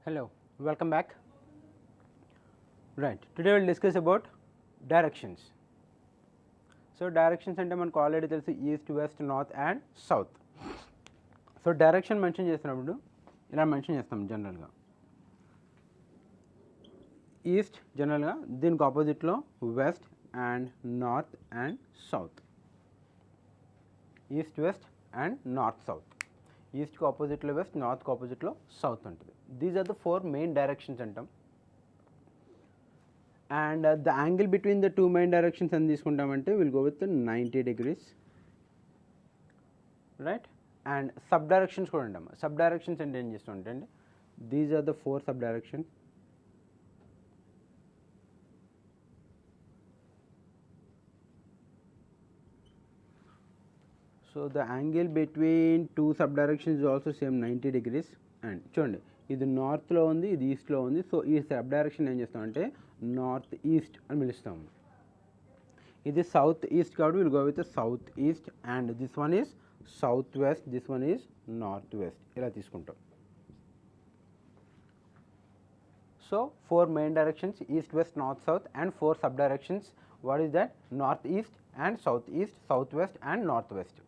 Hello, welcome back. Right, today we will discuss about directions. So directions ante manaku already telusu east, west, north and south. So direction mention చేస్తున్నప్పుడు ఇలా mention చేస్తాం జనరల్గా east జనరల్గా దీనికి ఆపోజిట్లో west and north and south, east west and north south, ఈస్ట్కి ఆపోజిట్లో west, నార్త్కి ఆపోజిట్లో సౌత్ ఉంటుంది. These are the 4 main directions అంటాం. And the angle between the 2 main directions అని తీసుకుంటామంటే will go with 90 degrees, right. And sub directions కూడా ఉంటాం. సబ్ డైరెక్షన్స్ అంటే ఏం చేస్తుంటే అండి, these are the 4 sub directions. So the angle between 2 sub directions is also same 90 degrees. And చూడండి, ఇది నార్త్లో ఉంది, ఇది ఈస్ట్లో ఉంది. సో ఈ సబ్ డైరెక్షన్ ఏం చేస్తామంటే నార్త్ ఈస్ట్ అని పిలుస్తాము. ఇది సౌత్ ఈస్ట్ కాబట్టి will go with south east. And this one is south west, this one is north west, ఇలా తీసుకుంటాం. So 4 main directions east, west, north, south and 4 sub directions. What is that? North east and south east, south west and north west.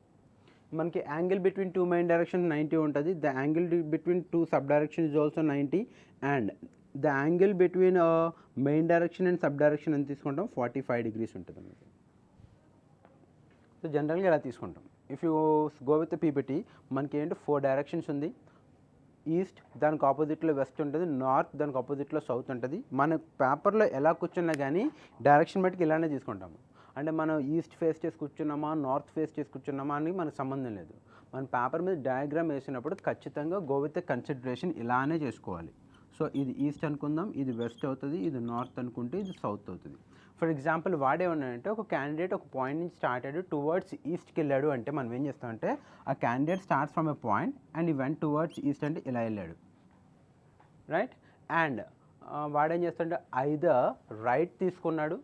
మనకి angle between 2 main direction 90 ఉంటుంది. The angle between 2 sub direction is also 90. And the angle between main direction and sub direction అని తీసుకుంటాం 45 degrees ఉంటుంది మనకి. So జనరల్గా ఇలా తీసుకుంటాం. If you go with PPT మనకి ఏంటి 4 డైరెక్షన్స్ ఉంది. ఈస్ట్ దానికి ఆపోజిట్లో వెస్ట్ ఉంటుంది, నార్త్ దానికి ఆపోజిట్లో సౌత్ ఉంటుంది. మన పేపర్లో ఎలా కూర్చున్నా కానీ డైరెక్షన్ బట్టి ఇలానే తీసుకుంటాము. అంటే మనం ఈస్ట్ ఫేస్ చేసి కూర్చున్నామా, నార్త్ ఫేస్ చేసి కూర్చున్నామా అని మనకు సంబంధం లేదు. మన పేపర్ మీద డయాగ్రామ్ వేసినప్పుడు ఖచ్చితంగా గో విత్ కన్సిడరేషన్ ఇలానే చేసుకోవాలి. సో ఇది ఈస్ట్ అనుకుందాం, ఇది వెస్ట్ అవుతుంది, ఇది నార్త్ అనుకుంటే ఇది సౌత్ అవుతుంది. ఫర్ ఎగ్జాంపుల్ వాడేమన్నాడంటే ఒక క్యాండిడేట్ ఒక పాయింట్ నుంచి స్టార్ట్ అయ్యాడు, టువర్డ్స్ ఈస్ట్కి వెళ్ళాడు అంటే మనం ఏం చేస్తామంటే ఆ candidate starts from a point and ఈ వెంట్ టువర్డ్స్ ఈస్ట్ అంటే ఇలా వెళ్ళాడు, రైట్. అండ్ వాడేం చేస్తాడంటే ఐదర్ రైట్ తీసుకున్నాడు,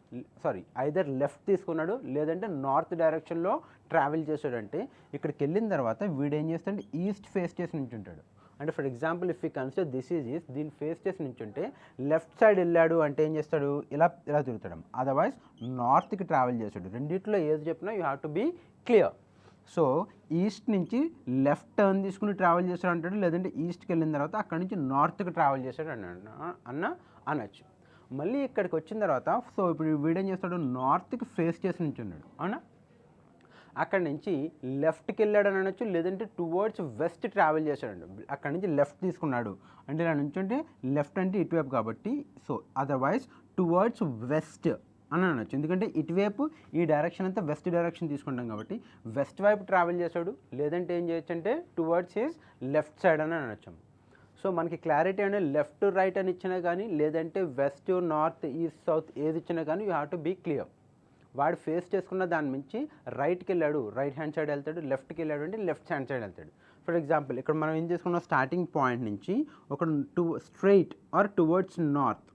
ఐదర్ లెఫ్ట్ తీసుకున్నాడు, లేదంటే నార్త్ డైరెక్షన్లో ట్రావెల్ చేశాడంటే ఇక్కడికి వెళ్ళిన తర్వాత వీడేం చేస్తాడంటే ఈస్ట్ ఫేస్ చేసి నుంచి ఉంటాడు. అంటే for example if you consider this is east, దీని ఫేస్ చేసి నుంచి ఉంటే లెఫ్ట్ సైడ్ వెళ్ళాడు అంటే ఏం చేస్తాడు, ఇలా తిరుగుతాడు. అదర్వైజ్ నార్త్కి ట్రావెల్ చేస్తాడు. రెండిట్లో ఏది చెప్పినా you have to be clear. So east నుంచి లెఫ్ట్ టర్న్ తీసుకుని ట్రావెల్ చేస్తాడు అంటాడు, లేదంటే ఈస్ట్కి వెళ్ళిన తర్వాత అక్కడ నుంచి నార్త్కి ట్రావెల్ చేస్తాడు అనొచ్చు. మళ్ళీ ఇక్కడికి వచ్చిన తర్వాత సో ఇప్పుడు వీడేం చేస్తాడు, నార్త్కి ఫేస్ చేసి నుంచి ఉన్నాడు అవునా, అక్కడి నుంచి లెఫ్ట్కి వెళ్ళాడు అని అనొచ్చు, లేదంటే టువర్డ్స్ వెస్ట్ ట్రావెల్ చేశాడు. అక్కడి నుంచి లెఫ్ట్ తీసుకున్నాడు అంటే ఇలా నుంచి అంటే లెఫ్ట్ అంటే ఇటువైపు కాబట్టి సో అదర్వైజ్ టువర్డ్స్ వెస్ట్ అని అనొచ్చు. ఎందుకంటే ఇటువైపు ఈ డైరెక్షన్ అంతా వెస్ట్ డైరెక్షన్ తీసుకుంటాం కాబట్టి వెస్ట్ వైపు ట్రావెల్ చేశాడు, లేదంటే ఏం చేయొచ్చు అంటే టువర్డ్స్ హిస్ లెఫ్ట్ సైడ్ అని అనొచ్చు. సో మనకి క్లారిటీ అంటే లెఫ్ట్ రైట్ అని ఇచ్చినా కానీ, లేదంటే వెస్ట్ నార్త్ ఈస్ట్ సౌత్ ఏది ఇచ్చినా కానీ you have to be clear. వాడు ఫేస్ చేసుకున్న దాని నుంచి రైట్కి వెళ్ళాడు, రైట్ హ్యాండ్ సైడ్ వెళ్తాడు, లెఫ్ట్కి వెళ్ళాడు అంటే లెఫ్ట్ హ్యాండ్ సైడ్ వెళ్తాడు. ఫర్ ఎగ్జాంపుల్ ఇక్కడ మనం ఏం చేసుకున్నాం, స్టార్టింగ్ పాయింట్ నుంచి ఒక స్ట్రైట్ ఆర్ టువర్డ్స్ నార్త్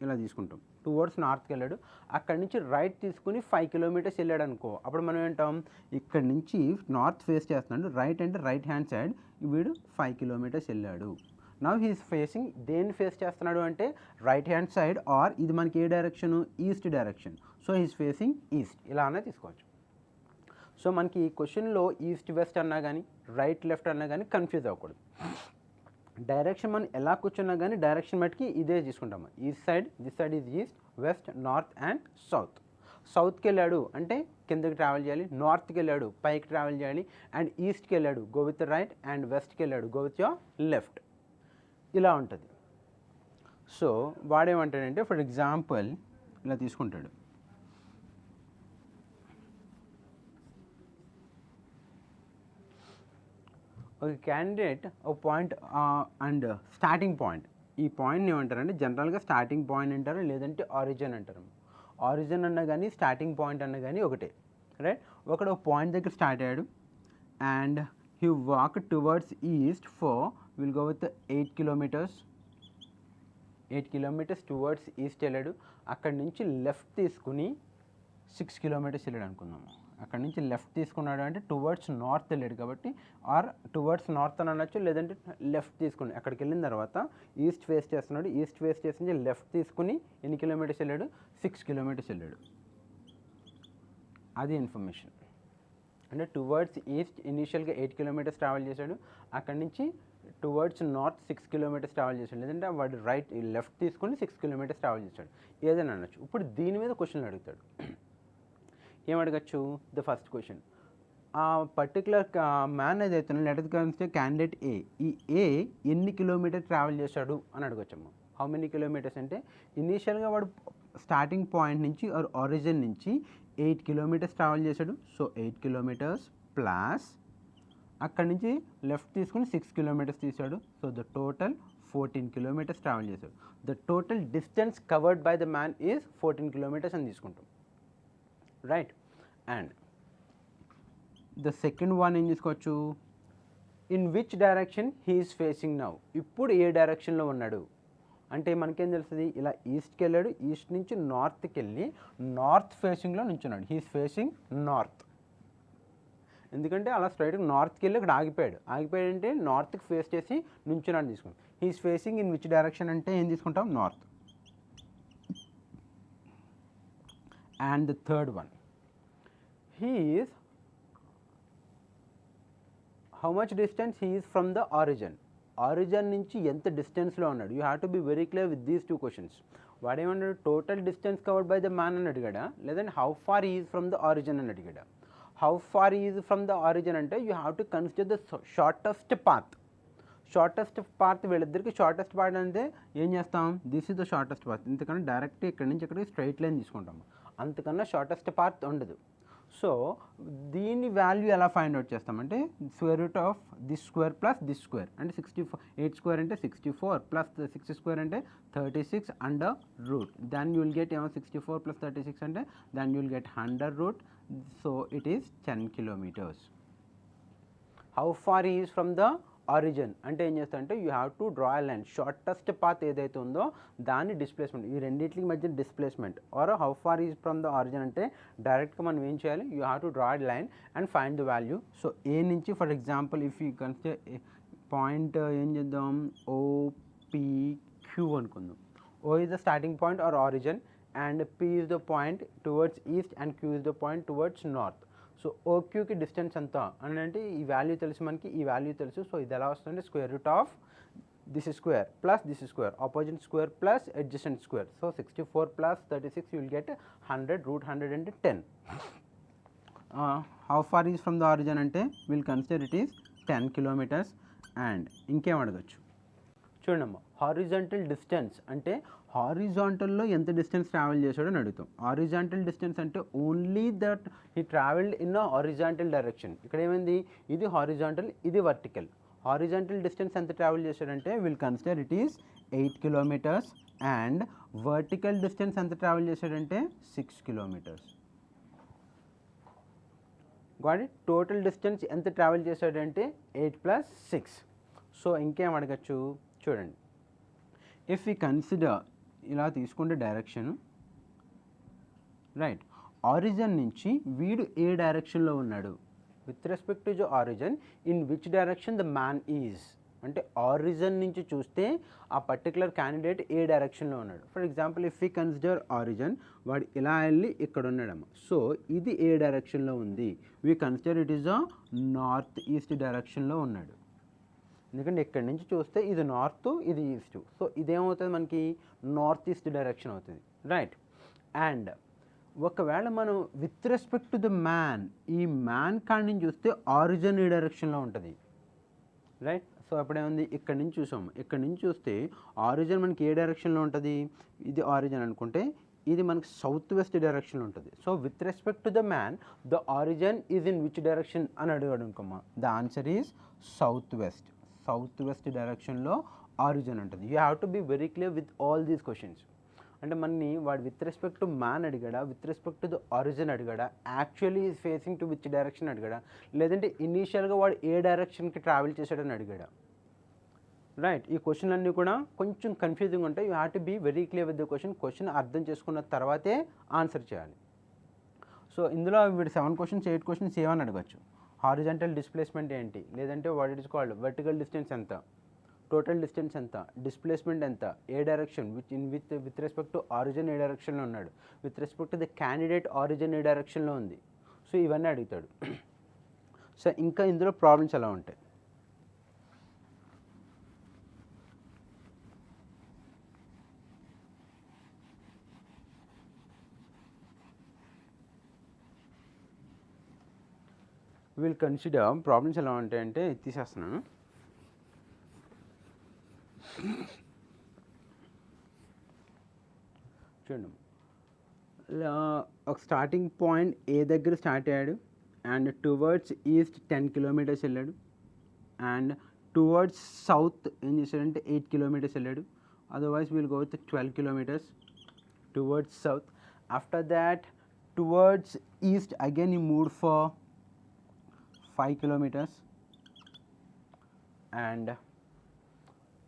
ఇలా తీసుకుంటాం. టువర్డ్స్ నార్త్కి వెళ్ళాడు, అక్కడి నుంచి రైట్ తీసుకుని 5 kilometers వెళ్ళాడు అనుకో, అప్పుడు మనం ఏంటాం ఇక్కడి నుంచి నార్త్ ఫేస్ చేస్తున్నాడు, రైట్ అంటే రైట్ హ్యాండ్ సైడ్, వీడు 5 kilometers వెళ్ళాడు. నవ్ హీస్ ఫేసింగ్ దేన్ని ఫేస్ చేస్తున్నాడు అంటే రైట్ హ్యాండ్ సైడ్, ఆర్ ఇది మనకి ఏ direction, east direction. So he's facing east, ఇలా అనే తీసుకోవచ్చు. సో మనకి ఈ క్వశ్చన్లో ఈస్ట్ వెస్ట్ అన్నా కానీ రైట్ లెఫ్ట్ అన్నా కానీ కన్ఫ్యూజ్ అవ్వకూడదు. డైరెక్షన్ మనం ఎలా కూర్చున్నా కానీ డైరెక్షన్ మటుకి ఇదే తీసుకుంటాము. East side, this side is east, west, north and south. సౌత్కి వెళ్ళాడు అంటే కిందకి ట్రావెల్ చేయాలి, నార్త్కి వెళ్ళాడు పైకి ట్రావెల్ చేయాలి, అండ్ ఈస్ట్కి వెళ్ళాడు గో విత్ రైట్, అండ్ వెస్ట్కి వెళ్ళాడు గో విత్ యువర్ లెఫ్ట్, ఇలా ఉంటుంది. సో వాడేమంటాడంటే ఫర్ ఎగ్జాంపుల్ ఇలా తీసుకుంటాడు, ఒక క్యాండిడేట్ ఒక పాయింట్ అండ్ స్టార్టింగ్ పాయింట్, ఈ పాయింట్ని ఏమంటారంటే జనరల్గా స్టార్టింగ్ పాయింట్ అంటారు, లేదంటే ఆరిజిన్ అంటారు. ఆరిజిన్ అన్నా కానీ స్టార్టింగ్ పాయింట్ అన్నా కానీ ఒకటే, రైట్. ఒకడు ఒక పాయింట్ దగ్గర స్టార్ట్ అయ్యాడు and he walk towards east for will go with 8 kilometers. 8 kilometers towards east వెళ్ళాడు. అక్కడి నుంచి లెఫ్ట్ తీసుకుని 6 kilometers వెళ్ళాడు అనుకుందాము. అక్కడ నుంచి లెఫ్ట్ తీసుకున్నాడు అంటే టువర్డ్స్ నార్త్ వెళ్ళాడు కాబట్టి ఆర్ టువర్డ్స్ నార్త్ అని అనొచ్చు, లేదంటే లెఫ్ట్ తీసుకుని అక్కడికి వెళ్ళిన తర్వాత ఈస్ట్ ఫేస్ చేస్తున్నాడు, ఈస్ట్ ఫేస్ చేసి లెఫ్ట్ తీసుకుని ఎన్ని కిలోమీటర్స్ వెళ్ళాడు, 6 కిలోమీటర్స్ వెళ్ళాడు. అది ఇన్ఫర్మేషన్. అంటే టువర్డ్స్ ఈస్ట్ ఇనీషియల్గా 8 కిలోమీటర్స్ ట్రావెల్ చేశాడు, అక్కడి నుంచి టువర్డ్స్ నార్త్ 6 కిలోమీటర్స్ ట్రావెల్ చేశాడు, లేదంటే వాడు లెఫ్ట్ తీసుకుని 6 కిలోమీటర్స్ ట్రావెల్ చేశాడు, ఏదైనా అనొచ్చు. ఇప్పుడు దీని మీద క్వశ్చన్లు అడుగుతాడు. ఏం అడగచ్చు? ద ఫస్ట్ క్వశ్చన్, ఆ పర్టికులర్ మ్యాన్ ఏదైతే లెటర్ కన్సిడర్ క్యాండిడేట్ ఏ, ఈ ఏ ఎన్ని కిలోమీటర్ ట్రావెల్ చేశాడు అని అడగచ్చమ్మా. హౌ మెనీ కిలోమీటర్స్ అంటే ఇనీషియల్గా వాడు స్టార్టింగ్ పాయింట్ నుంచి ఆర్ ఆరిజిన్ నుంచి 8 కిలోమీటర్స్ ట్రావెల్ చేశాడు. సో 8 కిలోమీటర్స్ ప్లస్ అక్కడి నుంచి లెఫ్ట్ తీసుకుని 6 కిలోమీటర్స్ తీశాడు. So the total 14 kilometres travel చేశాడు. The total distance covered by the man is 14 kilometres అని తీసుకుంటాం, right. And the second one ఏం తీసుకోవచ్చు, in which direction he is facing now, ఇప్పుడు ఏ డైరెక్షన్లో ఉన్నాడు అంటే మనకేం తెలుస్తుంది, ఇలా ఈస్ట్కి వెళ్ళాడు, ఈస్ట్ నుంచి నార్త్కి వెళ్ళి నార్త్ ఫేసింగ్లో నుంచున్నాడు, హీఈస్ ఫేసింగ్ నార్త్. ఎందుకంటే అలా స్ట్రైట్గా నార్త్కి వెళ్ళి ఇక్కడ ఆగిపోయాడు అంటే నార్త్కి ఫేస్ చేసి నుంచున్నాడు తీసుకుంటాం. He is facing in which direction అంటే ఏం తీసుకుంటాం, north. And the third one, he is how much distance he is from the origin, origin నుంచి ఎంత డిస్టెన్స్లో ఉన్నాడు. You have to be very clear with these two questions. వాడేమన్నాడు, total distance covered by the man అని అడిగాడా, లేదంటే how far is from the origin అని అడిగాడా. How far is from the origin అంటే you have to consider the shortest path. Shortest path వీళ్ళిద్దరికి shortest path అంటే ఏం చేస్తాం, this is the shortest path. ఇంతకన్నా డైరెక్ట్ ఇక్కడి నుంచి ఇక్కడికి స్ట్రైట్ లైన్ తీసుకుంటాం, అంతకన్నా షార్టెస్ట్ పాత్ ఉండదు. సో దీని వాల్యూ ఎలా ఫైండ్ అవుట్ చేస్తామంటే square root of this square plus this square అంటే 8 స్క్వేర్ అంటే 64 ప్లస్ 6 స్క్వేర్ అంటే 36 under root. Then you will get ఏమో 64 ప్లస్ 36 అంటే then you will get 100 root. So it is 10 kilometres. How far is from the origin అంటే ఏం చేస్తారంటే you have to draw line, shortest path ఏదైతే ఉందో దాన్ని displacement, ఈ రెండింటికి మధ్య displacement. Or how far is from the origin అంటే డైరెక్ట్గా మనం ఏం చేయాలి, you have to draw line and find the value. So ఏ నుంచి for example if you consider point ఏం చేద్దాం, OPQ అనుకుందాం. O is the starting point or origin and P is the point towards east and Q is the point towards north. So ఓక్యూకి distance ఎంత అని అంటే ఈ value తెలుసు మనకి, ఈ వాల్యూ తెలుసు. సో ఇది ఎలా వస్తుంది, square root of this square plus this square, opposite square plus adjacent square. So 64 plus 36 you will get 100, root 100 అంటే 10. How far is from the origin అంటే will consider it is 10 kilometres. And ఇంకేం అడగచ్చు చూడమ్మా, horizontal distance అంటే హారిజాంటల్లో ఎంత distance travel చేశాడో అని అడుగుతాం. హారిజాంటల్ డిస్టెన్స్ అంటే only that he travelled in a horizontal direction. ఇక్కడ ఏమైంది, ఇది హారిజాంటల్, ఇది వర్టికల్. హారిజాంటల్ డిస్టెన్స్ ఎంత ట్రావెల్ చేశాడంటే will consider it is 8 kilometres. And vertical distance ఎంత ట్రావెల్ చేశాడంటే 6 kilometres. Got it. Total distance ఎంత ట్రావెల్ చేశాడంటే 8 ప్లస్ 6. సో ఇంకేం అడగచ్చు చూడండి, ఇఫ్ యూ కన్సిడర్ ఇలా తీసుకుంటే డైరెక్షన్ రైట్, ఆరిజిన్ నుంచి వీడు ఏ డైరెక్షన్లో ఉన్నాడు, with respect to the origin in which direction the man is అంటే ఆరిజిన్ నుంచి చూస్తే ఆ పర్టికులర్ క్యాండిడేట్ ఏ డైరెక్షన్లో ఉన్నాడు. For example if you consider origin, వాడు ఇలా వెళ్ళి ఇక్కడ ఉన్నాడమ్మ. సో ఇది ఏ డైరెక్షన్లో ఉంది, we consider it is a north east డైరెక్షన్లో ఉన్నాడు. ఎందుకంటే ఇక్కడి నుంచి చూస్తే ఇది నార్త్, ఇది ఈస్ట్. సో ఇదేమవుతుంది మనకి, నార్త్ ఈస్ట్ డైరెక్షన్ అవుతుంది, రైట్. అండ్ ఒకవేళ మనం with respect to the man, ఈ మ్యాన్ కాడి నుంచి చూస్తే ఆరిజిన్ ఏ డైరెక్షన్లో ఉంటుంది, రైట్. సో అప్పుడేముంది, ఇక్కడ నుంచి చూసాము, ఇక్కడ నుంచి చూస్తే ఆరిజిన్ మనకి ఏ డైరెక్షన్లో ఉంటుంది, ఇది ఆరిజిన్ అనుకుంటే ఇది మనకి సౌత్ వెస్ట్ డైరెక్షన్లో ఉంటుంది. So with respect to the man the origin is in which direction అని అడిగాడు అనుకోమ్మా, the answer is south west. South west డైరెక్షన్లో ఆరిజిన్ ఉంటుంది. You have to be very clear with all these questions. అంటే మనని వాడు విత్ రెస్పెక్ట్ టు మ్యాన్ అడిగాడా, with respect to the origin అడిగాడా, actually is facing to which direction అడిగాడా, లేదంటే ఇనీషియల్గా వాడు ఏ డైరెక్షన్కి ట్రావెల్ చేశాడని అడిగాడా, రైట్. ఈ క్వశ్చన్ అన్నీ కూడా కొంచెం కన్ఫ్యూజింగ్ ఉంటాయి. You have to be very clear with the question. Question అర్థం చేసుకున్న తర్వాతే ఆన్సర్ చేయాలి. సో ఇందులో వీడు 7 క్వశ్చన్స్ 8 క్వశ్చన్స్ ఏమని అడగచ్చు. హారిజంటల్ డిస్ప్లేస్మెంట్ ఏంటి, లేదంటే what it is called vertical distance ఎంత, టోటల్ డిస్టెన్స్ ఎంత, డిస్ప్లేస్మెంట్ ఎంత, ఏ direction with respect to origin ఏ డైరెక్షన్లో ఉన్నాడు, with respect to the candidate origin ఏ డైరెక్షన్లో ఉంది. సో ఇవన్నీ అడుగుతాడు. సో ఇంకా ఇందులో ప్రాబ్లమ్స్ ఎలా ఉంటాయి. విల్ కన్సిడర్ ప్రాబ్లమ్స్ ఎలా ఉంటాయంటే తీసేస్తున్నాను. చూడండి, ఒక స్టార్టింగ్ పాయింట్ ఏ దగ్గర స్టార్ట్ అయ్యాడు అండ్ టువర్డ్స్ ఈస్ట్ 10 కిలోమీటర్స్ వెళ్ళాడు అండ్ టువర్డ్స్ సౌత్ ఏం చేశాడంటే 8 కిలోమీటర్స్ వెళ్ళాడు. Otherwise will go with 12 kilometres towards south. After that towards east again he moved for 5 kilometres and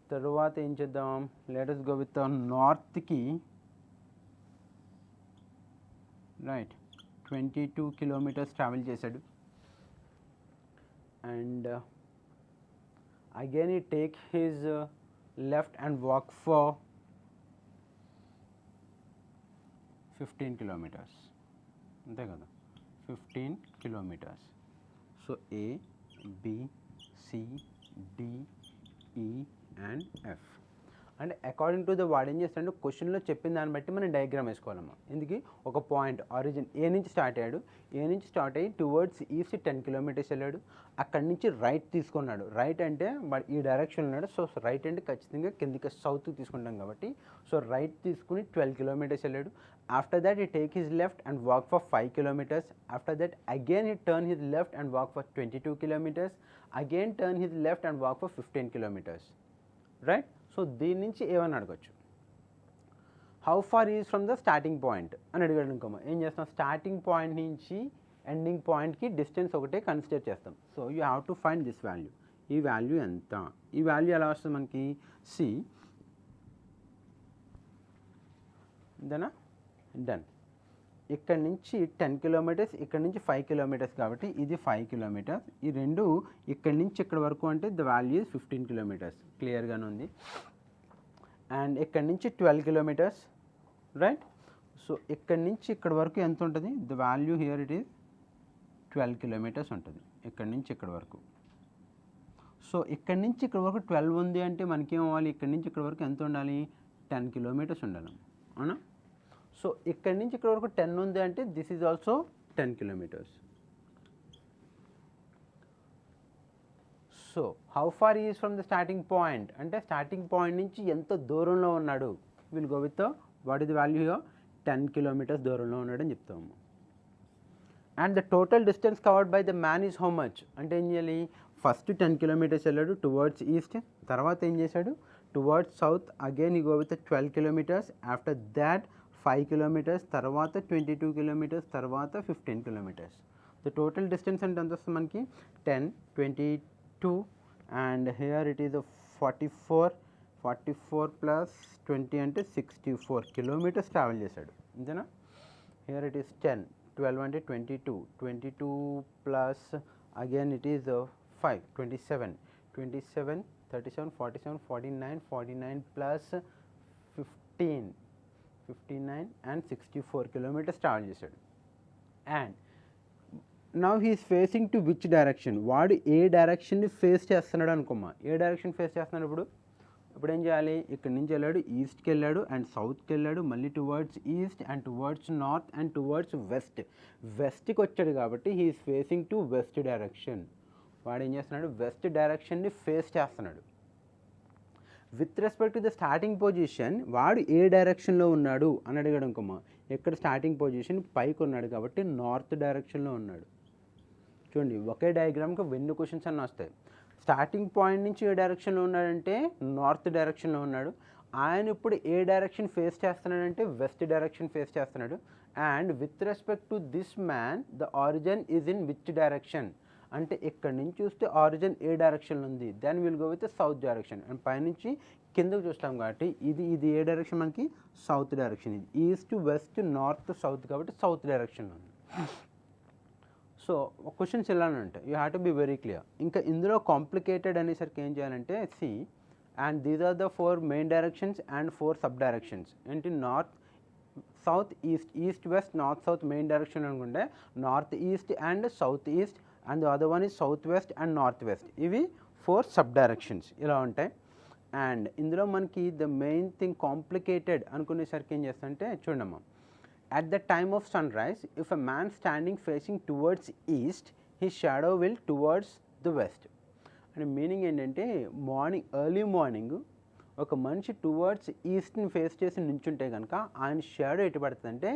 తర్వాత ఏం చేద్దాం, లెట్ us go with నార్త్కి రైట్ 22 కిలోమీటర్స్ ట్రావెల్ చేశాడు and again he take his left and walk for 15 kilometres, అంతే కదా 15 kilometres. So A, B, C, D, E and F. And according to the వాడు ఏం చేస్తాడు, క్వశ్చన్లో చెప్పిన దాన్ని బట్టి మనం డయాగ్రామ్ వేసుకోవాలమ్మా. ఎందుకు ఒక పాయింట్ ఆరిజిన్ ఏ నుంచి స్టార్ట్ అయ్యాడు, ఏ నుంచి స్టార్ట్ అయ్యి టువర్డ్స్ ఈస్ట్ 10 కిలోమీటర్స్ వెళ్ళాడు. అక్కడి నుంచి రైట్ తీసుకున్నాడు. రైట్ అంటే ఈ డైరెక్షన్ ఉన్నాడు. సో రైట్ అంటే ఖచ్చితంగా కిందికి సౌత్కి తీసుకుంటాం కాబట్టి సో రైట్ తీసుకుని 12 కిలోమీటర్స్ వెళ్ళాడు. After that he take his left and walk for 5 kilometers. After that again he turn his left and walk for 22 kilometers. Again turn his left and walk for 15 kilometers. Right? So దీని నుంచి ఏమని అడగచ్చు, how far is from the starting point అని అడిగాడు అనుకోమా. ఏం చేస్తాం, starting point నుంచి ఎండింగ్ పాయింట్కి డిస్టెన్స్ ఒకటే కన్సిడర్ చేస్తాం. So you have to find this value. ఈ వాల్యూ ఎంత, ఈ వాల్యూ ఎలా వస్తుంది మనకి, సి దనా డన్. ఇక్కడ నుంచి 10 కిలోమీటర్స్, ఇక్కడ నుంచి 5 కిలోమీటర్స్ కాబట్టి ఇది 5 కిలోమీటర్స్. ఈ రెండు ఇక్కడి నుంచి ఇక్కడ వరకు అంటే ద వాల్యూ ఇస్ 15 కిలోమీటర్స్, క్లియర్గానే ఉంది. అండ్ ఇక్కడి నుంచి 12 కిలోమీటర్స్ రైట్. సో ఇక్కడి నుంచి ఇక్కడ వరకు ఎంత ఉంటుంది, the value here it is 12 kilometres ఉంటుంది ఇక్కడి నుంచి ఇక్కడ వరకు. సో ఇక్కడి నుంచి ఇక్కడ వరకు 12 ఉంది అంటే మనకేం అవ్వాలి, ఇక్కడి నుంచి ఇక్కడ వరకు ఎంత ఉండాలి, 10 కిలోమీటర్స్ ఉండాలి, అవునా. సో ఇక్కడి నుంచి ఇక్కడ వరకు 10 ఉంది అంటే this is also 10 kilometres. So how far is from the starting point అంటే స్టార్టింగ్ పాయింట్ నుంచి ఎంత దూరంలో ఉన్నాడు, will go with what is the value here 10 kilometres దూరంలో ఉన్నాడు అని చెప్తాము. And the total distance covered by the man is how much అంటే ఏం చేయాలి, ఫస్ట్ 10 కిలోమీటర్స్ వెళ్ళాడు టువర్డ్స్ ఈస్ట్, తర్వాత ఏం చేశాడు టువర్డ్స్ సౌత్, అగైన్ ఈ go with 12 kilometres. After that 5 kilometres, తర్వాత 22 కిలోమీటర్స్, తర్వాత 15 కిలోమీటర్స్. ద టోటల్ డిస్టెన్స్ అంటే ఎంత వస్తుంది మనకి 10, 22 and here it is 44 plus 20 అంటే 64 కిలోమీటర్స్ ట్రావెల్ చేశాడు, అంతేనా. హియర్ ఇట్ ఈస్ 10, 12 అంటే 22 plus again it is 5, 27, 37, 47, 49 plus 59 and 64 kilometers travel చేశాడు. And now he's facing to which direction, వాడు ఏ డైరెక్షన్ని ఫేస్ చేస్తున్నాడు అనుకోమా. ఏ డైరెక్షన్ ఫేస్ చేస్తున్నాడు ఇప్పుడు ఏం చేయాలి, ఇక్కడ నుంచి వెళ్ళాడు ఈస్ట్కి వెళ్ళాడు అండ్ సౌత్కి వెళ్ళాడు, మళ్ళీ towards east and towards north and towards వెస్ట్కి వచ్చాడు కాబట్టి he's facing to west direction. వాడు ఏం చేస్తున్నాడు, వెస్ట్ డైరెక్షన్ని ఫేస్ చేస్తున్నాడు. With respect to the starting position వాడు ఏ డైరెక్షన్లో ఉన్నాడు అని అడిగాడు అనుకోమా. ఎక్కడ స్టార్టింగ్ పొజిషన్ పైకి ఉన్నాడు కాబట్టి నార్త్ డైరెక్షన్లో ఉన్నాడు. చూడండి ఒకే డయాగ్రామ్కి 2 క్వశ్చన్స్ అన్నీ వస్తాయి. స్టార్టింగ్ పాయింట్ నుంచి ఏ డైరెక్షన్లో ఉన్నాడంటే నార్త్ డైరెక్షన్లో ఉన్నాడు. ఆయన ఇప్పుడు ఏ డైరెక్షన్ ఫేస్ చేస్తున్నాడంటే వెస్ట్ డైరెక్షన్ ఫేస్ చేస్తున్నాడు. And with respect to this man the origin is in which direction అంటే ఇక్కడ నుంచి చూస్తే ఆరిజిన్ ఏ డైరెక్షన్లో ఉంది, then will go with south direction. And పైనుంచి కిందకు చూస్తాం కాబట్టి ఇది ఏ డైరెక్షన్ మనకి సౌత్ డైరెక్షన్. ఇది ఈస్ట్ వెస్ట్ నార్త్ సౌత్ కాబట్టి సౌత్ డైరెక్షన్లో ఉంది. సో క్వశ్చన్స్ ఎలా అంటే you have to be very clear. ఇంకా ఇందులో కాంప్లికేటెడ్ అనేసరికి ఏం చేయాలంటే see and these are the 4 main directions and 4 sub directions. ఏంటి north south east, east west north south main direction అనుకుంటే north east and south east and the other one is south west and north west. ఇవి 4 sub directions ఇలా ఉంటాయి. And ఇందులో మనకి the main thing complicated అనుకునేసరికి ఏం చేస్తామంటే చూడమ్మా, at the time of sunrise if a man standing facing towards east his shadow will towards the west. అంటే మీనింగ్ ఏంటంటే మార్నింగ్ ఎర్లీ మార్నింగ్ ఒక మనిషి టువర్డ్స్ ఈస్ట్ని ఫేస్ చేసి నుంచుంటే కనుక ఆయన షాడో ఎటు పడుతుంది అంటే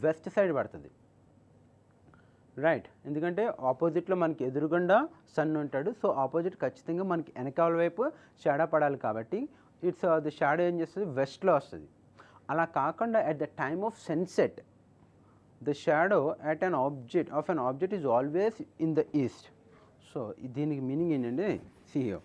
వెస్ట్ సైడ్ పడుతుంది, రైట్. ఎందుకంటే ఆపోజిట్లో మనకి ఎదురుగుండా సన్ ఉంటాడు, సో ఆపోజిట్ ఖచ్చితంగా మనకి వెనకాల వైపు షాడో పడాలి కాబట్టి ఇట్స్ ది షాడో ఏం చేస్తుంది వెస్ట్లో వస్తుంది. అలా కాకుండా at the time of sunset the shadow at an object is always in the east. So దీనికి మీనింగ్ ఏంటంటే see here,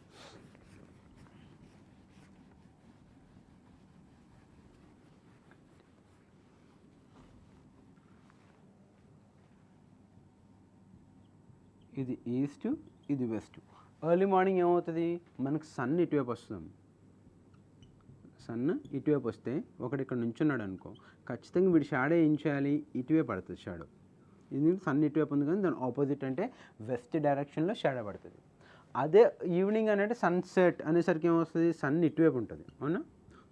ఇది ఈస్ట్ ఇది వెస్ట్. ఎర్లీ మార్నింగ్ ఏమవుతుంది మనకు సన్ ఇటువైపు వస్తుంది, సన్ ఇటువైపు వస్తే ఒకటి ఇక్కడ నుంచున్నాడు అనుకో, ఖచ్చితంగా వీడి షాడో ఏం చేయాలి ఇటువైపు పడుతుంది షాడో. ఇది సన్ ఇటువైపు ఉంది కానీ దాని ఆపోజిట్ అంటే వెస్ట్ డైరెక్షన్లో షాడో పడుతుంది. అదే ఈవినింగ్ అనేది సన్సెట్ అనేసరికి ఏమొస్తుంది సన్ ఇటువైపు ఉంటుంది అవునా,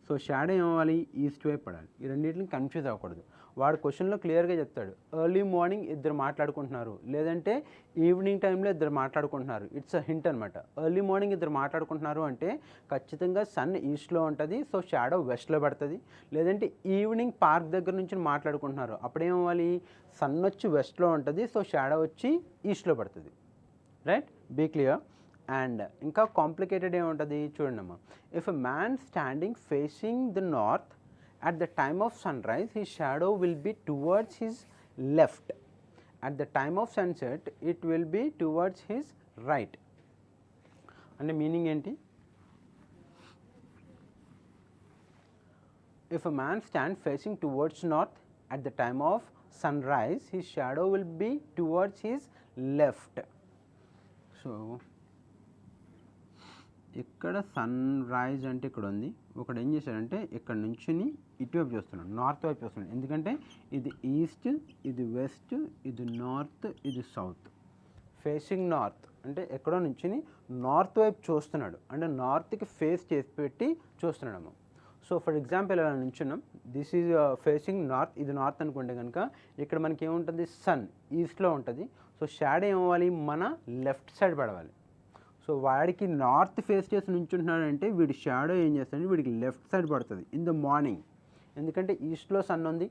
సో షాడో ఏమవ్వాలి ఈస్ట్ వైపు పడాలి. ఈ రెండింటిని కన్ఫ్యూజ్ అవ్వకూడదు. వాడు క్వశ్చన్లో క్లియర్గా చెప్తాడు ఎర్లీ మార్నింగ్ ఇద్దరు మాట్లాడుకుంటున్నారు లేదంటే ఈవినింగ్ టైంలో ఇద్దరు మాట్లాడుకుంటున్నారు, ఇట్స్ అ హింట్ అనమాట. ఎర్లీ మార్నింగ్ ఇద్దరు మాట్లాడుకుంటున్నారు అంటే ఖచ్చితంగా సన్ ఈస్ట్లో ఉంటుంది, సో షాడో వెస్ట్లో పడుతుంది. లేదంటే ఈవినింగ్ పార్క్ దగ్గర నుంచి మాట్లాడుకుంటున్నారు అప్పుడేమవ్వాలి సన్ వచ్చి వెస్ట్లో ఉంటుంది, సో షాడో వచ్చి ఈస్ట్లో పడుతుంది, రైట్. Be clear. అండ్ ఇంకా కాంప్లికేటెడ్ ఏముంటుంది చూడండి అమ్మా, if a man standing facing the north at the time of sunrise his shadow will be towards his left, at the time of sunset it will be towards his right. అంటే meaning ఏంటి, if a man stands facing towards north at the time of sunrise his shadow will be towards his left. So ఇక్కడ sun rise అంటే ఇక్కడ ఉంది, ఒకడు ఏం చేశాడంటే ఇక్కడ నుంచి ఇటువైపు చూస్తున్నాడు నార్త్ వైపు చూస్తున్నాడు, ఎందుకంటే ఇది ఈస్ట్ ఇది వెస్ట్ ఇది నార్త్ ఇది సౌత్. ఫేసింగ్ నార్త్ అంటే ఎక్కడో నుంచి నార్త్ వైపు చూస్తున్నాడు, అంటే నార్త్కి ఫేస్ చేసి పెట్టి చూస్తున్నాడమ్మ. సో ఫర్ ఎగ్జాంపుల్ ఇలా నుంచున్నాం, దిస్ ఈజ్ ఫేసింగ్ నార్త్, ఇది నార్త్ అనుకుంటే కనుక ఇక్కడ మనకి ఏముంటుంది సన్ ఈస్ట్లో ఉంటుంది, సో షాడో ఏమవ్వాలి మన లెఫ్ట్ సైడ్ పడవాలి. సో వాడికి నార్త్ ఫేస్ చేసి నుంచుంటున్నాడంటే వీడి షాడో ఏం చేస్తాడంటే వీడికి లెఫ్ట్ సైడ్ పడుతుంది ఇన్ ద మార్నింగ్, ఎందుకంటే ఈస్ట్లో సన్ ఉంది,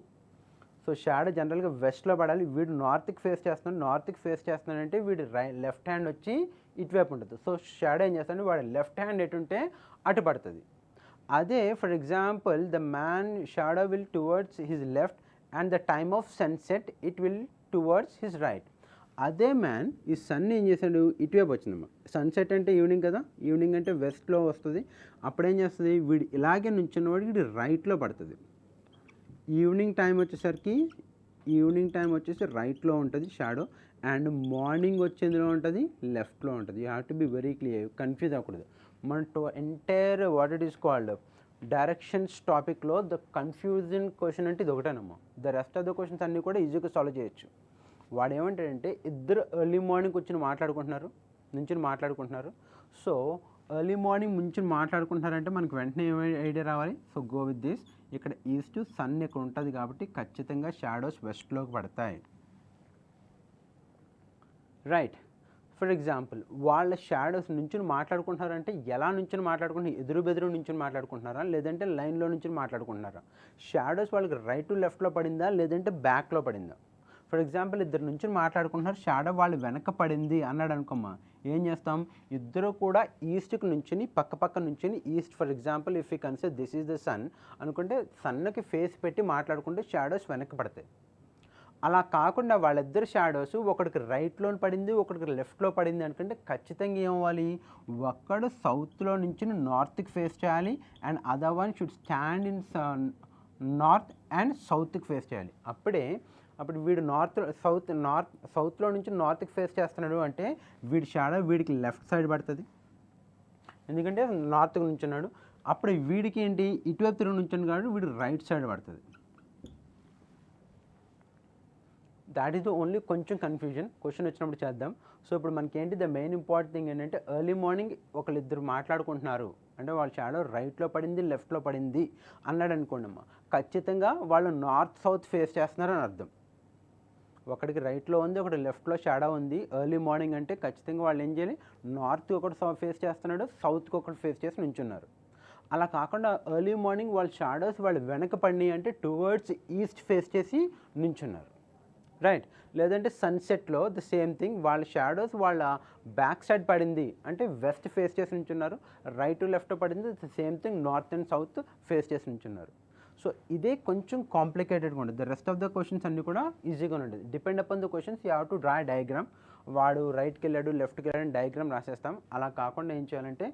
సో షాడో జనరల్గా వెస్ట్లో పడాలి. వీడు నార్త్కి ఫేస్ చేస్తున్నాడంటే వీడి లెఫ్ట్ హ్యాండ్ వచ్చి ఇటువైపు ఉంటుంది, సో షాడో ఏం చేస్తాడంటే వాడి లెఫ్ట్ హ్యాండ్ ఎటుంటే అటు పడుతుంది. అదే for example the man shadow will towards his left and the time of sunset it will towards his right. అదే మ్యాన్ ఈ సన్ ఏం చేశాడు ఇటువైపు వచ్చిందమ్మా, సన్సెట్ అంటే ఈవినింగ్ కదా, ఈవినింగ్ అంటే వెస్ట్లో వస్తుంది, అప్పుడేం చేస్తుంది వీడు ఇలాగే నుంచున్నవాడికి వీడి రైట్లో పడుతుంది. ఈవినింగ్ టైం వచ్చేసి రైట్లో ఉంటుంది షాడో, అండ్ మార్నింగ్ వచ్చేందులో ఉంటుంది లెఫ్ట్లో ఉంటుంది. You have to be very clear, confuse అవ్వకూడదు. మన entire what it is called directions టాపిక్లో ద కన్ఫ్యూజన్ క్వశ్చన్ అంటే ఇది ఒకటేనమ్మా, the rest of the questions అన్నీ కూడా ఈజీగా సాల్వ్ చేయొచ్చు. వాడు ఏమంటాడంటే ఇద్దరు ఎర్లీ మార్నింగ్ నుంచి మాట్లాడుకుంటున్నారు, సో ఎర్లీ మార్నింగ్ నుంచి మాట్లాడుకుంటున్నారంటే మనకు వెంటనే ఐడియా రావాలి. సో గో విత్ దిస్, ఇక్కడ ఈస్ట్ సన్ ఇక్కడ ఉంటుంది కాబట్టి ఖచ్చితంగా షాడోస్ వెస్ట్లోకి పడతాయి, రైట్. ఫర్ ఎగ్జాంపుల్ వాళ్ళ షాడోస్ నుంచి మాట్లాడుకుంటున్నారంటే ఎలా నుంచి మాట్లాడుకుంటున్నారు, ఎదురు నుంచి మాట్లాడుకుంటున్నారా లేదంటే లైన్లో నుంచి మాట్లాడుకుంటున్నారా, షాడోస్ వాళ్ళకి రైట్ టు లెఫ్ట్లో పడిందా లేదంటే బ్యాక్లో పడిందా. ఫర్ ఎగ్జాంపుల్ ఇద్దరు నుంచి మాట్లాడుకుంటున్నారు, షాడో వాళ్ళు వెనక పడింది అన్నాడు అనుకోమ్మా, ఏం చేస్తాం ఇద్దరు కూడా ఈస్ట్కి నుంచి పక్క నుంచి east. For example if you consider this is the sun అనుకుంటే సన్కి ఫేస్ పెట్టి మాట్లాడుకుంటే షాడోస్ వెనక్కి పడతాయి. అలా కాకుండా వాళ్ళిద్దరు షాడోస్ ఒకడికి రైట్లో పడింది ఒకడికి లెఫ్ట్లో పడింది అనుకుంటే ఖచ్చితంగా ఏమవ్వాలి, ఒక్కడు సౌత్లో నుంచి నార్త్కి ఫేస్ చేయాలి and other one should stand in north and సౌత్కి ఫేస్ చేయాలి. అప్పుడే అప్పుడు వీడు సౌత్లో నుంచి నార్త్కి ఫేస్ చేస్తున్నాడు అంటే వీడి షాడో వీడికి లెఫ్ట్ సైడ్ పడుతుంది, ఎందుకంటే నార్త్కి నుంచున్నాడు. అప్పుడు వీడికి ఏంటి ఇటువైపు తిరిగి నుంచాను కాబట్టి వీడు రైట్ సైడ్ పడుతుంది. దాట్ ఈస్ ద ఓన్లీ కొంచెం కన్ఫ్యూజన్, క్వశ్చన్ వచ్చినప్పుడు చేద్దాం. సో ఇప్పుడు మనకి ఏంటి ద మెయిన్ ఇంపార్టెంట్ థింగ్ ఏంటంటే ఎర్లీ మార్నింగ్ ఒకళ్ళిద్దరు మాట్లాడుకుంటున్నారు అంటే వాళ్ళ షాడో రైట్లో పడింది లెఫ్ట్లో పడింది అన్నాడు అనుకోండి అమ్మ, ఖచ్చితంగా వాళ్ళు నార్త్ సౌత్ ఫేస్ చేస్తున్నారు అని అర్థం. ఒకటికి రైట్లో ఉంది ఒకటి లెఫ్ట్లో షాడో ఉంది ఎర్లీ మార్నింగ్ అంటే ఖచ్చితంగా వాళ్ళు ఏం చేయాలి, నార్త్కి ఒకటి ఫేస్ చేస్తున్నాడు సౌత్కి ఒకటి ఫేస్ చేసి నుంచున్నారు. అలా కాకుండా ఎర్లీ మార్నింగ్ వాళ్ళ షాడోస్ వాళ్ళు వెనక పడినాయి అంటే టువర్డ్స్ ఈస్ట్ ఫేస్ చేసి నుంచున్నారు, రైట్. లేదంటే సన్సెట్లో ద సేమ్ థింగ్ వాళ్ళ షాడోస్ వాళ్ళ బ్యాక్ సైడ్ పడింది అంటే వెస్ట్ ఫేస్ చేసి నుంచున్నారు, రైట్ లెఫ్ట్ పడింది the same thing north and south face చేసి నుంచున్నారు. సో ఇదే కొంచెం కాంప్లికేటెడ్గా ఉంటుంది. The rest of the questions అన్నీ కూడా ఈజీగా ఉంటుంది. Depend upon the questions you have to draw diagram. వాడు రైట్కి వెళ్ళాడు లెఫ్ట్కి వెళ్ళాడు డయాగ్రామ్ రాసేస్తాం. అలా కాకుండా ఏం చేయాలంటే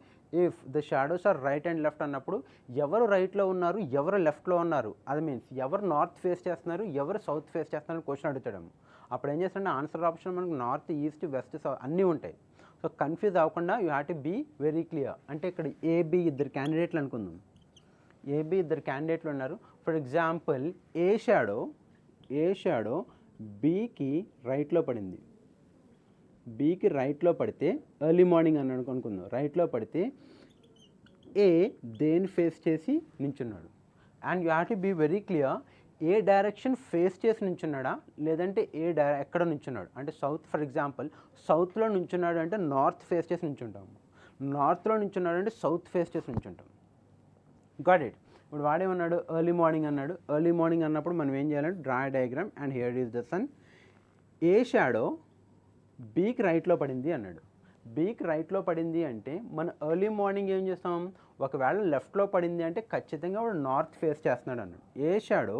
if the shadows are right and left అన్నప్పుడు ఎవరు రైట్లో ఉన్నారు ఎవరు లెఫ్ట్లో ఉన్నారు, అది మీన్స్ ఎవరు నార్త్ ఫేస్ చేస్తున్నారు ఎవరు సౌత్ ఫేస్ చేస్తున్నారు క్వశ్చన్ అడుగుతాడు. అప్పుడు ఏం చేస్తాడంటే ఆన్సర్ ఆప్షన్ మనకు నార్త్ ఈస్ట్ వెస్ట్ సౌత్ అన్నీ ఉంటాయి. సో కన్ఫ్యూజ్ అవ్వకుండా you have to be very clear. అంటే ఇక్కడ ఏబి ఇద్దరు క్యాండిడేట్లు అనుకుందాం, ఏబి ఇద్దరు క్యాండిడేట్లు ఉన్నారు. ఫర్ ఎగ్జాంపుల్ ఏ షాడో బీకి రైట్లో పడింది, బీకి రైట్లో పడితే ఎర్లీ మార్నింగ్ అన్నాడు అనుకుందాం, రైట్లో పడితే ఏ దేని ఫేస్ చేసి నించున్నాడు. And you have to be very clear, ఏ డైరెక్షన్ ఫేస్ చేసి నుంచున్నాడా లేదంటే ఎక్కడ నుంచున్నాడు అంటే సౌత్. ఫర్ ఎగ్జాంపుల్ సౌత్లో నుంచున్నాడు అంటే నార్త్ ఫేస్ చేసి నుంచుంటాము, నార్త్లో నుంచున్నాడు అంటే సౌత్ ఫేస్ చేసి నుంచుంటాం. Got it. ఇప్పుడు వాడేమన్నాడు ఎర్లీ మార్నింగ్ అన్నాడు. ఎర్లీ మార్నింగ్ అన్నప్పుడు మనం ఏం చేయాలంటే draw diagram and here is the sun. A shadow బీకి రైట్లో పడింది అన్నాడు. బీకి రైట్లో పడింది అంటే మన ఎర్లీ మార్నింగ్ ఏం చేస్తాం, ఒకవేళ లెఫ్ట్లో పడింది అంటే ఖచ్చితంగా వాడు నార్త్ ఫేస్ చేస్తున్నాడు అన్నాడు. ఏ షాడో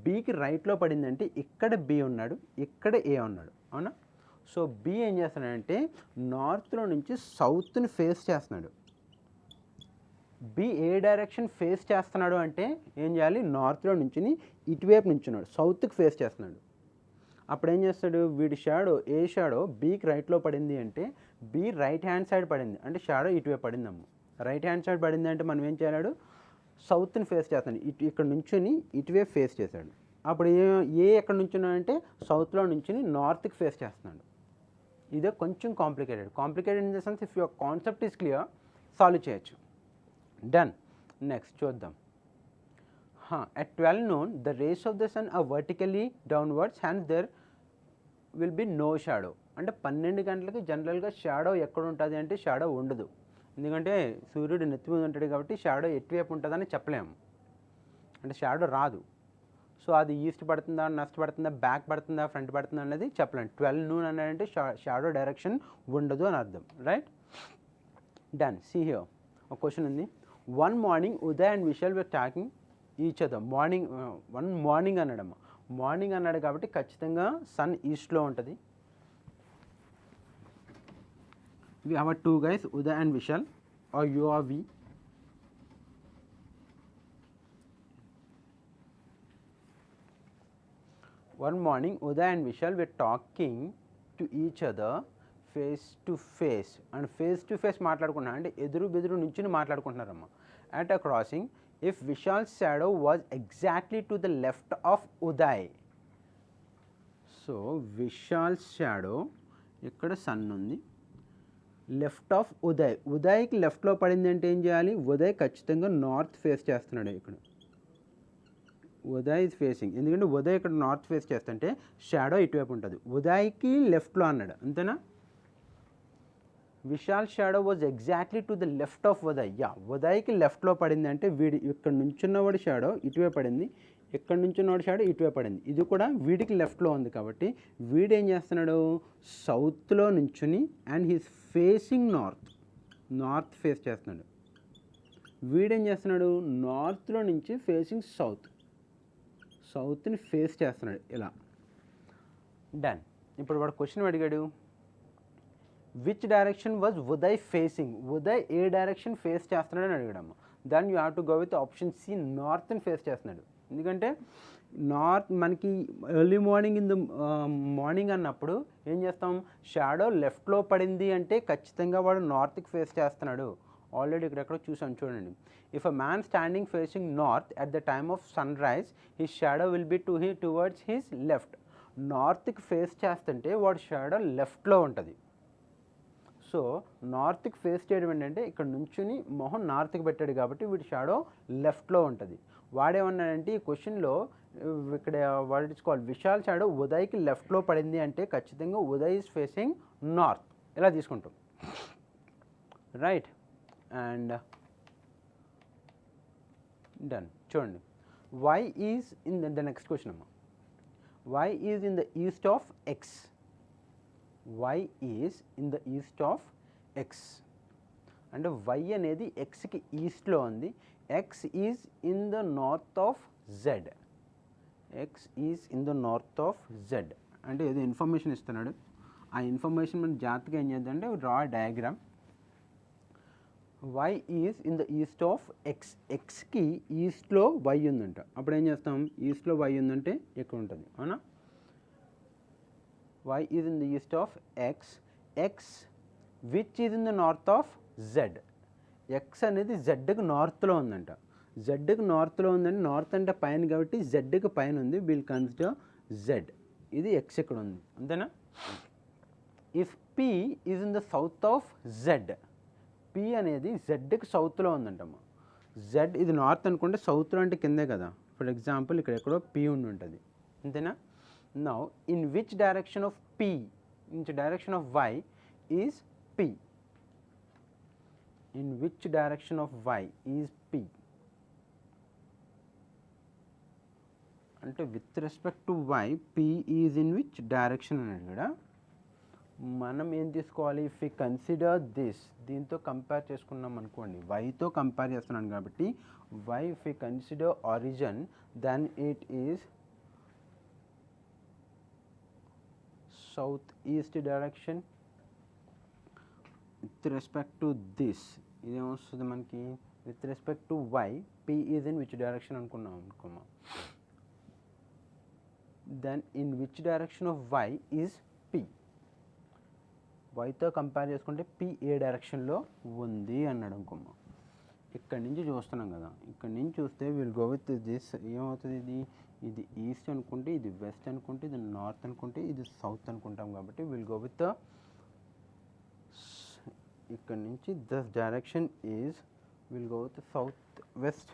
బీకి రైట్లో పడింది అంటే ఇక్కడ బి ఉన్నాడు ఇక్కడ ఏ ఉన్నాడు, అవునా. సో బి ఏం చేస్తున్నాడంటే నార్త్లో నుంచి సౌత్ని ఫేస్ చేస్తున్నాడు. బి ఏ డైరెక్షన్ ఫేస్ చేస్తున్నాడు అంటే ఏం చేయాలి, నార్త్లో నుంచి ఇటువైపు నుంచున్నాడు సౌత్కి ఫేస్ చేస్తున్నాడు. అప్పుడు ఏం చేస్తాడు వీడి షాడో ఏ షాడో బీకి రైట్లో పడింది అంటే బి రైట్ హ్యాండ్ సైడ్ పడింది అంటే షాడో ఇటువైపు పడిందమ్మ. రైట్ హ్యాండ్ సైడ్ పడింది అంటే మనం ఏం చేయాడు సౌత్ని ఫేస్ చేస్తాడు, ఇక్కడ నుంచుని ఇటువైపు ఫేస్ చేశాడు. అప్పుడు ఏ ఎక్కడ నుంచున్నాడంటే సౌత్లో నుంచుని నార్త్కి ఫేస్ చేస్తున్నాడు. ఇదే కొంచెం complicated in the sense if your concept is clear solve చేయొచ్చు. డన్. నెక్స్ట్ చూద్దాం. At 12 noon, the rays of the sun are vertically downwards, hence there will be no shadow. అంటే 12 గంటలకి జనరల్గా షాడో ఎక్కడ ఉంటుంది అంటే షాడో ఉండదు, ఎందుకంటే సూర్యుడు నెత్తి మీద ఉంటాడు కాబట్టి షాడో ఎటువైపు ఉంటుందని చెప్పలేము, అంటే షాడో రాదు. సో అది ఈస్ట్ పడుతుందా వెస్ట్ పడుతుందా బ్యాక్ పడుతుందా ఫ్రంట్ పడుతుందా అనేది చెప్పలేము. 12 noon అన్నాడంటే షాడో డైరెక్షన్ ఉండదు అని అర్థం, రైట్. డన్. సీ హియర్ ఒక క్వశ్చన్ ఉంది. One morning Uday and Vishal were talking each other. Morning అన్నాడమ్మ. మార్నింగ్ అన్నాడు కాబట్టి ఖచ్చితంగా సన్ ఈస్ట్లో ఉంటుంది. We have 2 guys, Uday and Vishal are U or V. One morning Uday and Vishal were talking to each other face to face. And face to face మాట్లాడుకుంటున్నారు అంటే ఎదురు బెదురు నుంచి మాట్లాడుకుంటున్నారమ్మ. At a crossing, if Vishal's shadow was exactly to the left of Uday. So Vishal's shadow ఇక్కడ sun ఉంది left of Uday. ఉదయ్కి లెఫ్ట్లో పడింది అంటే ఏం చేయాలి, ఉదయ్ ఖచ్చితంగా నార్త్ ఫేస్ చేస్తున్నాడు. ఇక్కడ ఉదయ్ ఇస్ ఫేసింగ్, ఎందుకంటే ఉదయ్ ఇక్కడ నార్త్ ఫేస్ చేస్తుంటే షాడో ఇటువైపు ఉంటుంది. ఉదయ్కి లెఫ్ట్లో అన్నాడు అంతేనా. Vishal shadow was exactly to the left of Uday. ఉదయ్కి లెఫ్ట్లో పడింది అంటే వీడి ఇక్కడ నుంచున్నవాడి షాడో ఇటువైపు పడింది, ఇక్కడ నుంచున్నవాడి షాడో ఇటువైపు పడింది. ఇది కూడా వీడికి లెఫ్ట్లో ఉంది కాబట్టి వీడు ఏం చేస్తున్నాడు సౌత్లో నుంచుని and he's facing north face చేస్తున్నాడు. వీడేం చేస్తున్నాడు నార్త్లో నుంచి ఫేసింగ్ సౌత్ని ఫేస్ చేస్తున్నాడు ఇలా. డన్. ఇప్పుడు వాడు క్వశ్చన్ అడిగాడు which direction was Uday facing. Uday ఏ డైరెక్షన్ ఫేస్ చేస్తున్నాడు అని అడిగాడమ్మ. Then you have to go with option C, నార్త్ని ఫేస్ చేస్తున్నాడు. ఎందుకంటే నార్త్ మనకి early morning in the morning అన్నప్పుడు ఏం చేస్తాం, షాడో లెఫ్ట్లో పడింది అంటే ఖచ్చితంగా వాడు నార్త్కి ఫేస్ చేస్తున్నాడు. ఆల్రెడీ ఇక్కడెక్కడో చూసాం చూడండి. If a man standing facing north at the time of sunrise his shadow will be towards his left. నార్త్కి ఫేస్ చేస్తుంటే వాడు షాడో లెఫ్ట్లో ఉంటుంది. సో నార్త్కి ఫేస్ చేయడం ఏంటంటే ఇక్కడ నుంచుని మొహం నార్త్కి పెట్టాడు కాబట్టి వీడి షాడో లెఫ్ట్లో ఉంటుంది. వాడేమన్నాడంటే ఈ క్వశ్చన్లో ఇక్కడ what is called Vishal shadow ఉదయ్కి లెఫ్ట్లో పడింది అంటే ఖచ్చితంగా ఉదయ్ ఈజ్ ఫేసింగ్ నార్త్, ఇలా తీసుకుంటాం, రైట్. And done. చూడండి, Y is in the next question అమ్మా. Y is in the east of X. y is in the east of x అంటే y అనేది xకి ఈస్ట్లో ఉంది, x is in the north of z. x is in the north of z అంటే ఏదో information ఇస్తున్నాడు. ఆ information మనం జాగ్రత్తగా ఏం చేద్దామంటే draw diagram. y is in the east of x. xకి ఈస్ట్లో y ఉందంట. అప్పుడు ఏం చేస్తాం, ఈస్ట్లో y ఉందంటే ఇక్కడ ఉంటుంది, అవునా. y is in the east of x, x which is in the north of z. x అనేది zకి నార్త్లో ఉందంట. zకి నార్త్లో ఉందంటే నార్త్ అంటే పైన కాబట్టి zకి పైన ఉంది, విల్ కన్సిడర్ z. ఇది x ఇక్కడ ఉంది, అంతేనా. If p is in the south of z, p అనేది zకి సౌత్లో ఉందంటమ్మా. z ఇది నార్త్ అనుకుంటే సౌత్లో అంటే కిందే కదా. ఫర్ ఎగ్జాంపుల్ ఇక్కడ ఎక్కడో p ఉండి ఉంటుంది, అంతేనా. Now, in which direction of p, in which direction of y is p? In which direction of y is p? అంటే with respect to y, p is in which direction అనేది కూడా మనం ఏం తీసుకోవాలి, if we consider this, దీంతో compare చేసుకున్నాం అనుకోండి, yతో compare చేస్తున్నాను కాబట్టి y if we consider origin then it is south east direction. With respect to this ఇదేమొస్తుంది మనకి, with respect to y p is in which direction అనుకున్నాం. then in which direction of y is p? yతో compare చేసుకుంటే p ఏ డైరెక్షన్లో ఉంది అన్నాడు అనుకోమా. ఇక్కడ నుంచి చూస్తున్నాం కదా, ఇక్కడ నుంచి చూస్తే విల్ గో విత్ దిస్. ఏమవుతుంది, ఇది ఈస్ట్ అనుకుంటే, ఇది వెస్ట్ అనుకుంటే, ఇది నార్త్ అనుకుంటే, ఇది సౌత్ అనుకుంటాం కాబట్టి విల్ గో విత్ ఇక్కడ నుంచి this direction is will go with south west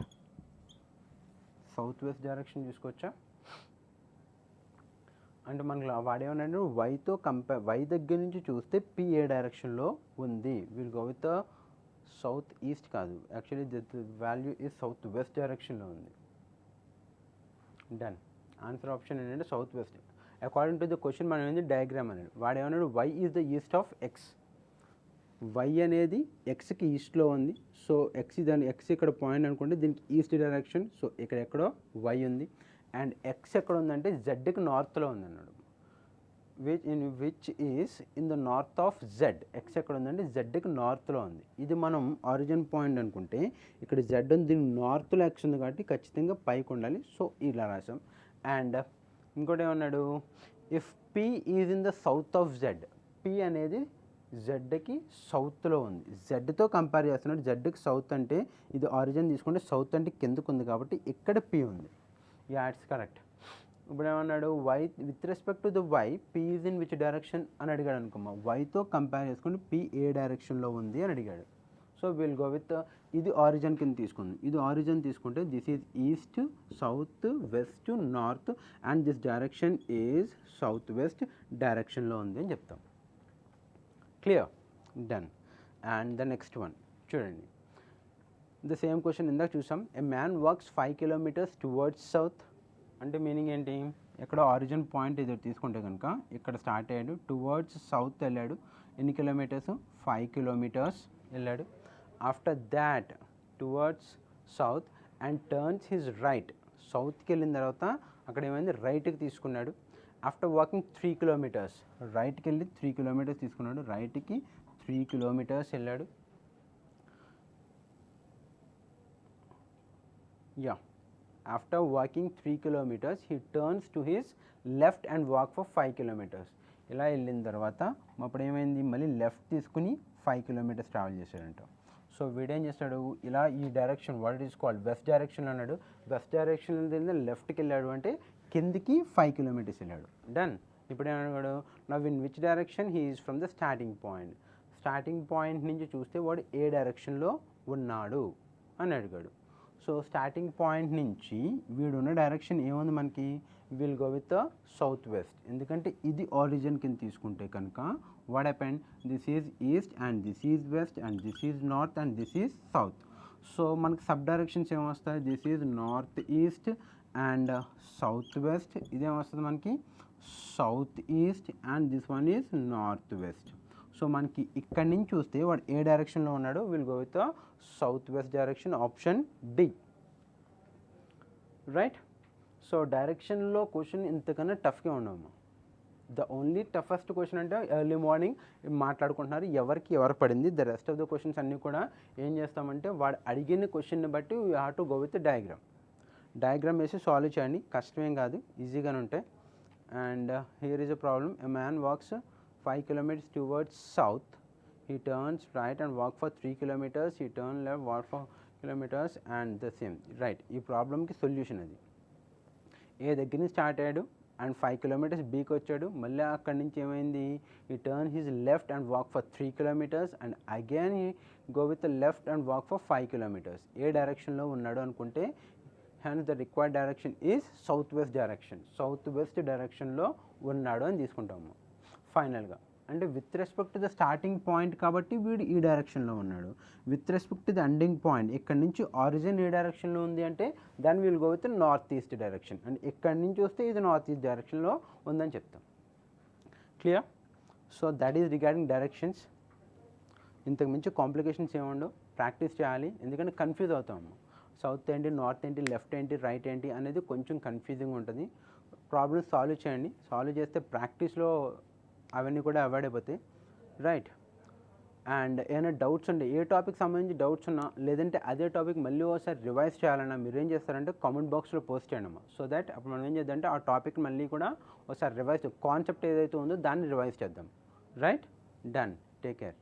direction చూసుకోవచ్చా. అంటే మనకు వాడేమన్నాడు, వైతో కంపేర్, వై దగ్గర నుంచి చూస్తే పి ఏ డైరెక్షన్లో ఉంది, will go with south east కాదు, actually the value is south west డైరెక్షన్లో ఉంది. డన్. ఆన్సర్ ఆప్షన్ ఏంటంటే south west. According to the question మనం ఏంది డయాగ్రామ్ అనేది, వాడు ఏమన్నాడు, Y is the east of X. Y అనేది ఎక్స్కి ఈస్ట్లో ఉంది, సో ఎక్స్ దాని ఎక్స్ ఇక్కడ పాయింట్ అనుకుంటే దీనికి ఈస్ట్ డైరెక్షన్, సో ఇక్కడ ఎక్కడో వై ఉంది. అండ్ ఎక్స్ ఎక్కడ ఉందంటే జెడ్కి నార్త్లో ఉంది అన్నాడు, which is in the north of Z. X ఎక్కడ ఉందంటే జెడ్కి నార్త్లో ఉంది. ఇది మనం ఆరిజిన్ పాయింట్ అనుకుంటే ఇక్కడ జెడ్ ఉంది, దీనికి నార్త్లో ఎక్స్ ఉంది కాబట్టి ఖచ్చితంగా పైకి ఉండాలి, సో ఇలా రాసాం. అండ్ ఇంకోటి ఏమన్నాడు, if P is in the south of Z. P అనేది జెడ్కి సౌత్లో ఉంది, జెడ్తో కంపేర్ చేస్తున్నాడు. జెడ్కి సౌత్ అంటే ఇది ఆరిజిన్ తీసుకుంటే సౌత్ అంటే కిందకు ఉంది కాబట్టి ఇక్కడ పి ఉంది. Yeah, it's correct. ఇప్పుడు ఏమన్నాడు, Y with respect to the Y P is in which direction అని అడిగాడు అనుకోమా. వైతో కంపేర్ చేసుకుంటే పి ఏ డైరెక్షన్లో ఉంది అని అడిగాడు. సో విల్ గో విత్, ఇది ఆరిజిన్ కింద తీసుకుంది. ఇది ఆరిజిన్ తీసుకుంటే this is east, south, west, north and this direction is south west డైరెక్షన్లో ఉంది అని చెప్తాం. Clear, done. And the next one చూడండి, ద సేమ్ క్వశ్చన్ ఇందాక చూసాం. ఎ man walks 5 kilometers towards south. అంటే మీనింగ్ ఏంటి, ఎక్కడ ఆరిజిన్ పాయింట్ ఇది తీసుకుంటే కనుక ఇక్కడ స్టార్ట్ అయ్యాడు, టువర్డ్స్ సౌత్ వెళ్ళాడు. ఎన్ని కిలోమీటర్స్, 5 kilometers వెళ్ళాడు. After that towards south and turns his right. సౌత్కి వెళ్ళిన తర్వాత అక్కడ ఏమైంది, రైట్కి తీసుకున్నాడు. ఆఫ్టర్ వాకింగ్ 3 kilometers, రైట్కి వెళ్ళి 3 kilometers తీసుకున్నాడు. రైట్కి 3 kilometers వెళ్ళాడు. Yeah, after walking 3 kilometers he turns to his left and walk for 5 kilometers. ఇలా వెళ్ళిన తర్వాత అప్పుడు ఏమైంది, మళ్ళీ లెఫ్ట్ తీసుకుని 5 kilometers ట్రావెల్ చేశాడంట. సో వీడేం చేస్తాడు, ఇలా ఈ direction what it is called west direction అన్నాడు. వెస్ట్ డైరెక్షన్ లెఫ్ట్కి వెళ్ళాడు అంటే కిందికి 5 kilometers వెళ్ళాడు. డన్. ఇప్పుడు ఏమన్నాడు, now in which direction he is from the starting point. Starting point నుంచి చూస్తే వాడు ఏ డైరెక్షన్లో ఉన్నాడు అని అడిగాడు. సో స్టార్టింగ్ పాయింట్ నుంచి వీడున్న డైరెక్షన్ ఏముంది మనకి, will go with the south west. ఎందుకంటే ఇది ఆరిజిన్ కింద తీసుకుంటే కనుక what happened, this is east and this is west and this is north and this is south. So మనకి సబ్ డైరెక్షన్స్ ఏమొస్తాయి, this is north east and south west. ఇదేమొస్తుంది మనకి south east and this one is north west. So మనకి ఇక్కడి నుంచి చూస్తే వాడు ఏ డైరెక్షన్లో ఉన్నాడు, will go with south west direction, option D. Right. So డైరెక్షన్లో క్వశ్చన్ ఇంతకన్నా టఫ్గా ఉండము. ద ఓన్లీ టఫెస్ట్ క్వశ్చన్ అంటే ఎర్లీ మార్నింగ్ మాట్లాడుకుంటున్నారు ఎవరికి ఎవరు పడింది. The rest of the questions అన్నీ కూడా ఏం చేస్తామంటే వాడు అడిగిన క్వశ్చన్ని బట్టి you have to go with diagram. Diagram వేసి సాల్వ్ చేయండి, కష్టమేం కాదు, ఈజీగానే ఉంటాయి. And here is a problem, a man walks 5 kilometers towards south, he turns right and walk for 3 kilometers, he turn left, walk for kilometers and the same. Right. ఈ ప్రాబ్లమ్కి solution అది. ఏ దగ్గర నుంచి స్టార్ట్ అయ్యాడు అండ్ 5 kilometers బీకి వచ్చాడు, మళ్ళీ అక్కడి నుంచి ఏమైంది, he turn his left and walk for 3 kilometers and again ఈ go with left and walk for 5 kilometers. ఏ డైరెక్షన్లో ఉన్నాడు అనుకుంటే hence the required direction is south west direction. South west డైరెక్షన్లో ఉన్నాడు అని తీసుకుంటాము ఫైనల్గా. అంటే with respect to the starting point కాబట్టి వీడు ఈ డైరెక్షన్లో ఉన్నాడు. With respect to the ending point ఇక్కడ నుంచి ఆరిజిన్ ఏ డైరెక్షన్లో ఉంది అంటే దాన్ని will go with north east direction. And ఇక్కడి నుంచి వస్తే ఇది నార్త్ ఈస్ట్ డైరెక్షన్లో ఉందని చెప్తాం. Clear. So that is regarding directions. ఇంతకు మించి కాంప్లికేషన్స్ ఏముండవు, ప్రాక్టీస్ చేయాలి. ఎందుకంటే కన్ఫ్యూజ్ అవుతాము, సౌత్ ఏంటి, నార్త్ ఏంటి, లెఫ్ట్ ఏంటి, రైట్ ఏంటి అనేది కొంచెం కన్ఫ్యూజింగ్ ఉంటుంది. ప్రాబ్లమ్స్ సాల్వ్ చేయండి, సాల్వ్ చేస్తే ప్రాక్టీస్లో అవన్నీ కూడా అవాయిడ్ అయిపోతాయి. రైట్. అండ్ ఏమైనా డౌట్స్ ఉంటే ఏ టాపిక్ సంబంధించి డౌట్స్ ఉన్నా లేదంటే అదే టాపిక్ మళ్ళీ ఒకసారి రివైజ్ చేయాలన్నా మీరు ఏం చేస్తారంటే కామెంట్ బాక్స్లో పోస్ట్ చేయండి అమ్మా. సో దట్ అప్పుడు మనం ఏం చేద్దాం అంటే ఆ టాపిక్ మళ్ళీ కూడా ఒకసారి రివైజ్, కాన్సెప్ట్ ఏదైతే ఉందో దాన్ని రివైజ్ చేద్దాం. రైట్. డన్. Take care.